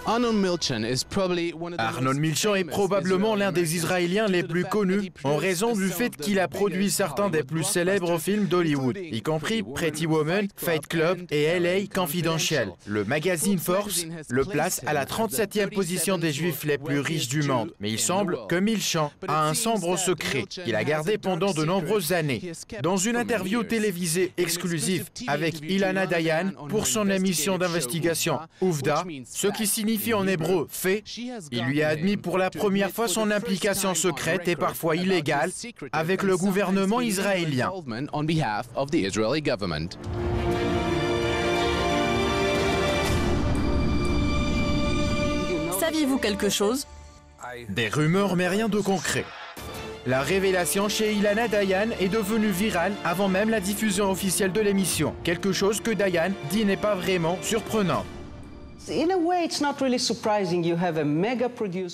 Arnon Milchan est probablement l'un des Israéliens les plus connus en raison du fait qu'il a produit certains des plus célèbres films d'Hollywood, y compris Pretty Woman, Fight Club et LA Confidential. Le magazine Forbes le place à la 37e position des Juifs les plus riches du monde. Mais il semble que Milchan a un sombre secret qu'il a gardé pendant de nombreuses années. Dans une interview télévisée exclusive avec Ilana Dayan pour son émission d'investigation Ouvda, ce qui signifie en hébreu « fait », il lui a admis pour la première fois son implication secrète et parfois illégale avec le gouvernement israélien. Saviez-vous quelque chose? Des rumeurs mais rien de concret. La révélation chez Ilana Dayan est devenue virale avant même la diffusion officielle de l'émission. Quelque chose que Dayan dit n'est pas vraiment surprenant.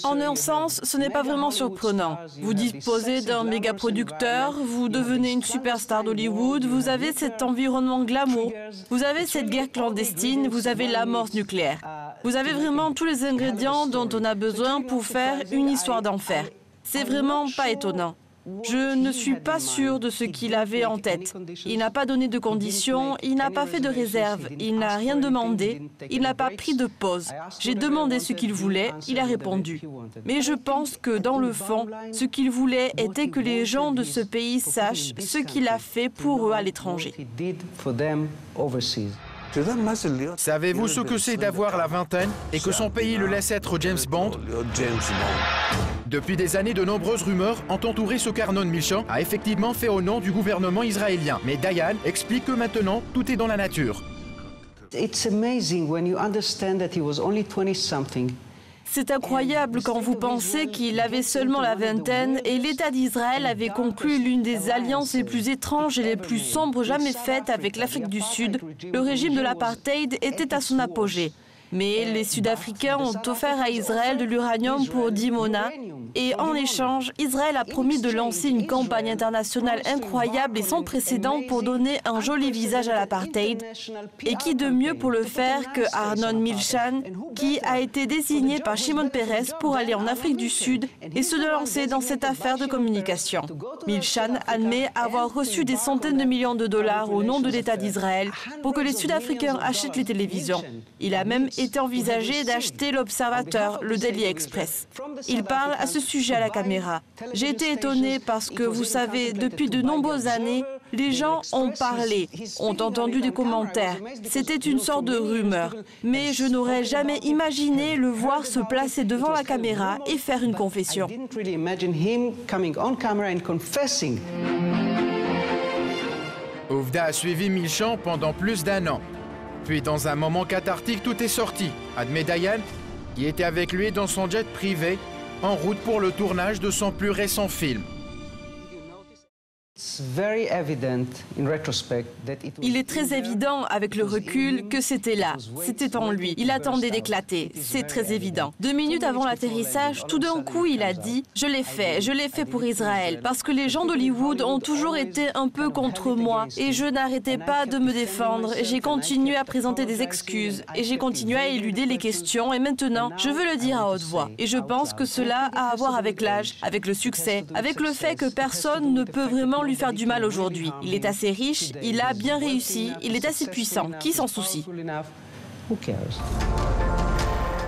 En un sens, ce n'est pas vraiment surprenant. Vous disposez d'un méga producteur, vous devenez une superstar d'Hollywood, vous avez cet environnement glamour, vous avez cette guerre clandestine, vous avez l'amorce nucléaire. Vous avez vraiment tous les ingrédients dont on a besoin pour faire une histoire d'enfer. C'est vraiment pas étonnant. Je ne suis pas sûre de ce qu'il avait en tête. Il n'a pas donné de conditions, il n'a pas fait de réserve, il n'a rien demandé, il n'a pas pris de pause. J'ai demandé ce qu'il voulait, il a répondu. Mais je pense que dans le fond, ce qu'il voulait était que les gens de ce pays sachent ce qu'il a fait pour eux à l'étranger. Savez-vous ce que c'est d'avoir la vingtaine et que son pays le laisse être James Bond? Depuis des années, de nombreuses rumeurs ont entouré ce qu'Arnon Milchan a effectivement fait au nom du gouvernement israélien. Mais Dayan explique que maintenant, tout est dans la nature. C'est incroyable quand vous pensez qu'il avait seulement la vingtaine et l'État d'Israël avait conclu l'une des alliances les plus étranges et les plus sombres jamais faites avec l'Afrique du Sud. Le régime de l'apartheid était à son apogée. Mais les Sud-Africains ont offert à Israël de l'uranium pour Dimona et en échange, Israël a promis de lancer une campagne internationale incroyable et sans précédent pour donner un joli visage à l'apartheid. Et qui de mieux pour le faire que Arnon Milchan, qui a été désigné par Shimon Peres pour aller en Afrique du Sud et se lancer dans cette affaire de communication. Milchan admet avoir reçu des centaines de millions de dollars au nom de l'État d'Israël pour que les Sud-Africains achètent les télévisions. Il a même été envisagé d'acheter l'Observateur, le Daily Express. Il parle à ce sujet à la caméra. J'ai été étonnée parce que, vous savez, depuis de nombreuses années, les gens ont parlé, ont entendu des commentaires. C'était une sorte de rumeur. Mais je n'aurais jamais imaginé le voir se placer devant la caméra et faire une confession. Ouvda a suivi Milchan pendant plus d'1 an. Puis, dans un moment cathartique, tout est sorti, admet Dayan, qui était avec lui dans son jet privé, en route pour le tournage de son plus récent film. Il est très évident avec le recul que c'était là, c'était en lui. Il attendait d'éclater, c'est très évident. 2 minutes avant l'atterrissage, tout d'un coup il a dit « Je l'ai fait pour Israël ». Parce que les gens d'Hollywood ont toujours été un peu contre moi et je n'arrêtais pas de me défendre. J'ai continué à présenter des excuses et j'ai continué à éluder les questions et maintenant je veux le dire à haute voix. Et je pense que cela a à voir avec l'âge, avec le succès, avec le fait que personne ne peut vraiment lui faire du mal aujourd'hui. Il est assez riche, il a bien réussi, il est assez puissant. Qui s'en soucie?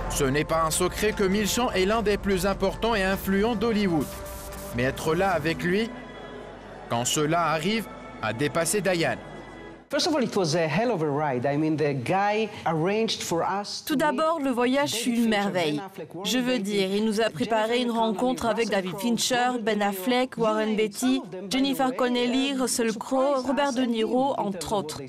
Ce n'est pas un secret que Milchan est l'un des plus importants et influents d'Hollywood. Mais être là avec lui, quand cela arrive, a dépassé Dayan. Tout d'abord, le voyage fut une merveille. Je veux dire, il nous a préparé une rencontre avec David Fincher, Ben Affleck, Warren Beatty, Jennifer Connelly, Russell Crowe, Robert De Niro, entre autres.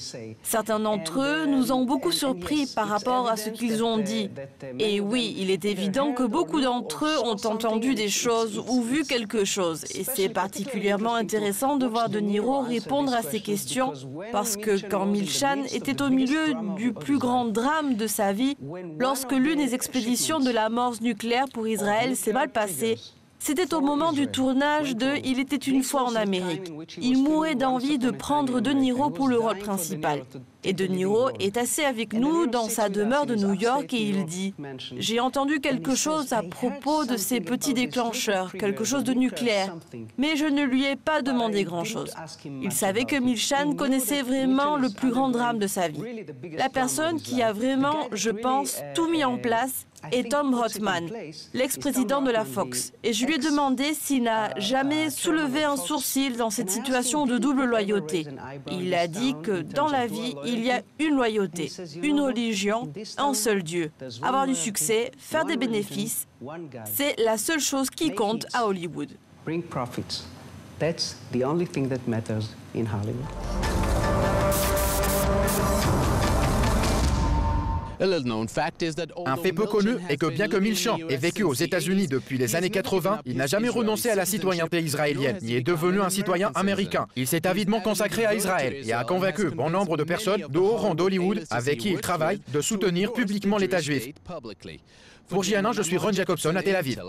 Certains d'entre eux nous ont beaucoup surpris par rapport à ce qu'ils ont dit. Et oui, il est évident que beaucoup d'entre eux ont entendu des choses ou vu quelque chose. Et c'est particulièrement intéressant de voir De Niro répondre à ces questions parce que quand Milchan était au milieu du plus grand drame de sa vie, lorsque l'une des expéditions de l'amorce nucléaire pour Israël s'est mal passée, C'était au moment du tournage de Il était une fois en Amérique. Il mourait d'envie de prendre De Niro pour le rôle principal. Et De Niro est assis avec nous dans sa demeure de New York et il dit « J'ai entendu quelque chose à propos de ces petits déclencheurs, quelque chose de nucléaire, mais je ne lui ai pas demandé grand-chose. » Il savait que Milchan connaissait vraiment le plus grand drame de sa vie. La personne qui a vraiment, je pense, tout mis en place est Tom Rothman, l'ex-président de la Fox. Et je lui ai demandé s'il n'a jamais soulevé un sourcil dans cette situation de double loyauté. Il a dit que dans la vie, il y a une loyauté, une religion, un seul Dieu. Avoir du succès, faire des bénéfices, c'est la seule chose qui compte à Hollywood. Bring profits. That's the only thing that matters in Hollywood. Un fait peu connu est que bien que Milchan ait vécu aux États-Unis depuis les années 80, il n'a jamais renoncé à la citoyenneté israélienne, ni est devenu un citoyen américain. Il s'est avidement consacré à Israël et a convaincu bon nombre de personnes de haut rang d'Hollywood avec qui il travaille de soutenir publiquement l'État juif. Pour JN1, je suis Ron Jacobson à Tel Aviv.